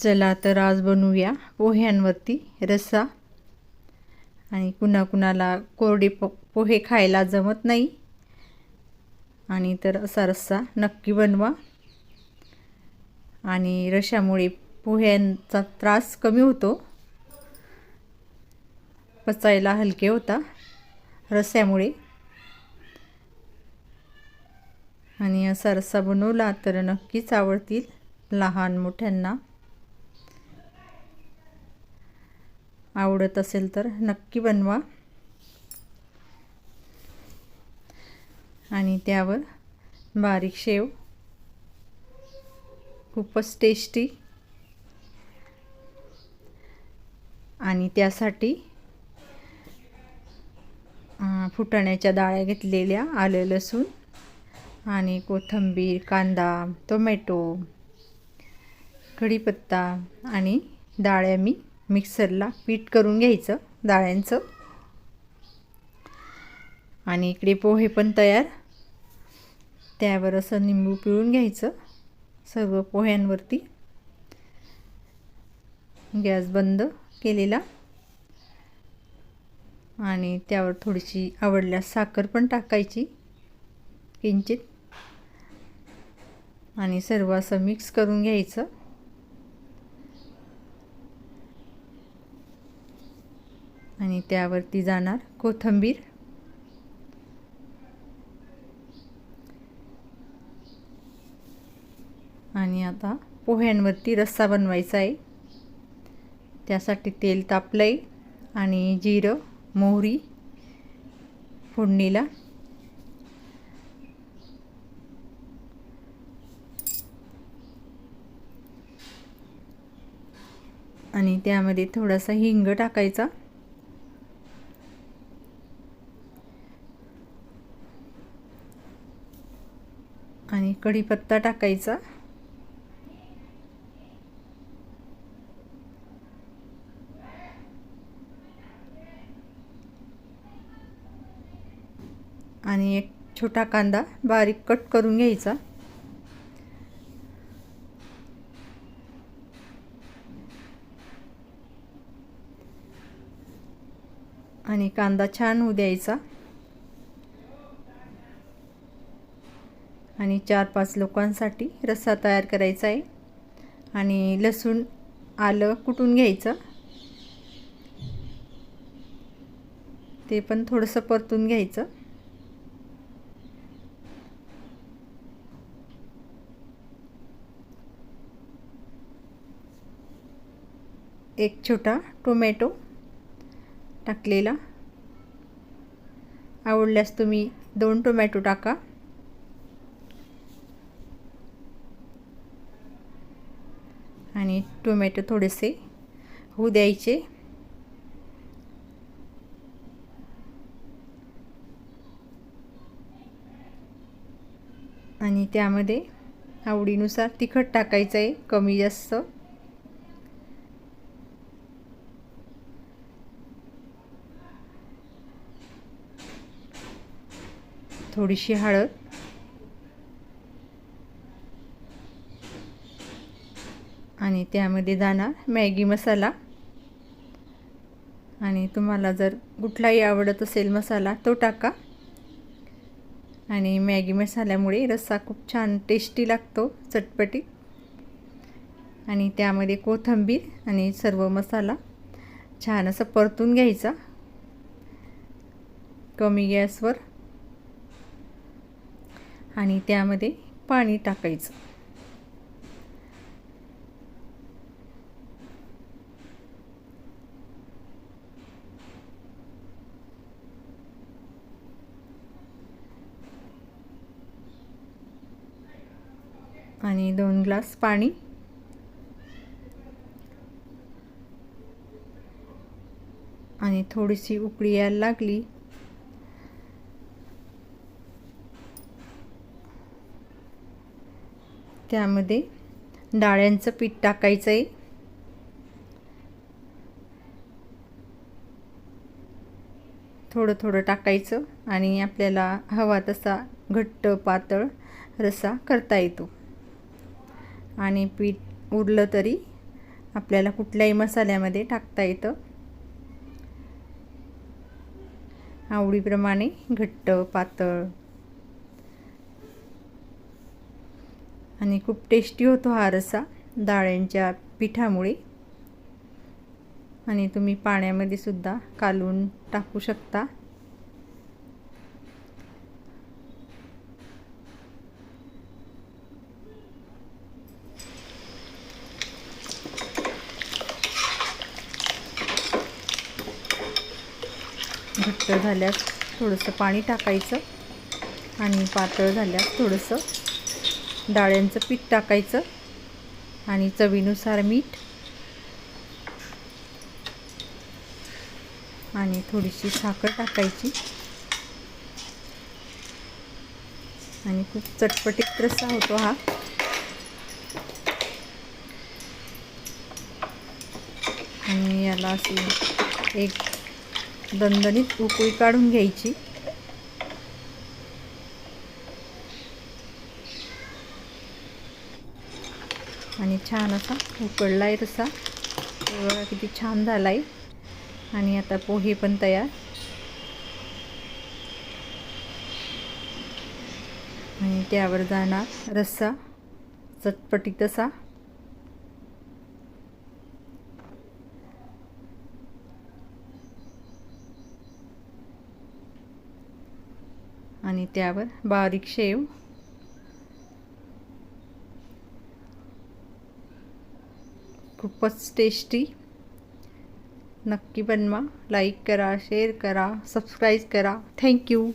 चला तर आज बनवूया पोह्यांवरती रस्सा। आणि कुणाकुणाला कोरडे पोहे खायला जमत नाही, आणि तर असा रस्सा नक्की बनवा। आणि रश्श्यामुळे पोह्यांचा त्रास कमी होतो, पचायला हलके होता रस्स्यामुळे। आणि असा रस्सा बनवला तर नक्कीच आवडतील लहान मोठ्यांना। आवडत असेल तर नक्की बनवा। आणि त्यावर बारीक शेव, खूपच टेस्टी। आणि त्यासाठी फुटाण्याच्या डाळ्या घेतलेल्या, आलं लसूण आणि कोथिंबीर, कांदा, टोमॅटो, कढीपत्ता आणि डाळ्या मी मिक्सरला पीठ करून घ्यायचं डाळ्यांचं। आणि इकडे पोहे पण तयार, त्यावर असं निंबू पिळून घ्यायचं सर्व पोह्यांवरती। गॅस बंद केलेला, आणि त्यावर थोडीशी आवडल्यास साखर पण टाकायची किंचित, आणि सर्व असं मिक्स करून घ्यायचं। आणि त्यावरती जाणार कोथिंबीर, आणि आता पोह्यांवरती रस्सा बनवायचा आहे। त्यासाठी तेल तापलंय आणि जिरं मोहरी फोडणीला, आणि त्यामध्ये थोडासा हिंग टाकायचा, आणि कढीपत्ता टाकायचा, आणि एक छोटा कांदा बारीक कट करून घ्यायचा। आणि कांदा छान होऊ द्यायचा। आणि 4-5 लोकांसाठी रस्सा तयार करायचा आहे। आणि लसूण आलं कुटून घ्यायचं, ते पण थोडंसं परतून घ्यायचं। एक छोटा टोमॅटो टाकलेला, आवडल्यास तुम्ही 2 टोमॅटो टाका। आणि टोमॅटो थोडेसे होऊ द्यायचे। आणि त्यामध्ये आवडीनुसार तिखट टाकायचं आहे, कमी जास्त। थोडीशी हळद, आणि त्यामध्ये जाणार मॅगी मसाला। आणि तुम्हाला जर कुठलाही आवडत असेल मसाला तो टाका। आणि मॅगी मसाल्यामुळे रस्सा खूप छान टेस्टी लागतो, चटपटी। आणि त्यामध्ये कोथिंबीर आणि सर्व मसाला छान असं परतून घ्यायचा कमी गॅसवर। आणि त्यामध्ये पाणी टाकायचं। आणि 2 ग्लास पाणी, आणि थोडीशी उकळी यायला लागली त्यामध्ये डाळ्यांचं पीठ टाकायचं आहे। थोडं थोडं टाकायचं, आणि आपल्याला हवा तसा घट्ट पातळ रस्सा करता येतो। आणि पीठ उरलं तरी आपल्याला कुठल्याही मसाल्यामध्ये टाकता येतं. आवडीप्रमाणे घट्ट, पातळ आणि खूप टेस्टी होतो हा रस्सा डाळींच्या पिठामुळे. आणि तुम्ही पाण्यामध्ये सुद्धा कालवून टाकू शकता. घट्ट झाल्यास थोडंसं पाणी टाकायचं आणि पातळ झाल्यास थोडंसं डाळ्यांचं पीठ टाकायचं आणि चवीनुसार मीठ आणि थोडीशी साखर टाकायची आणि खूप चटपटीत रस्सा होतो हा. आणि याला अशी एक दणदणीत उकळी काढून घ्यायची. आणि छान असा उकळला आहे रस्सा. बघा किती छान झाला आहे. आणि आता पोहे पण तयार. आणि त्यावर जाणार रस्सा चटपटीत असा. आणि त्यावर बारीक शेव. खूपच टेस्टी. नक्की बनवा. लाईक करा, शेअर करा, सबस्क्राईब करा. थँक्यू.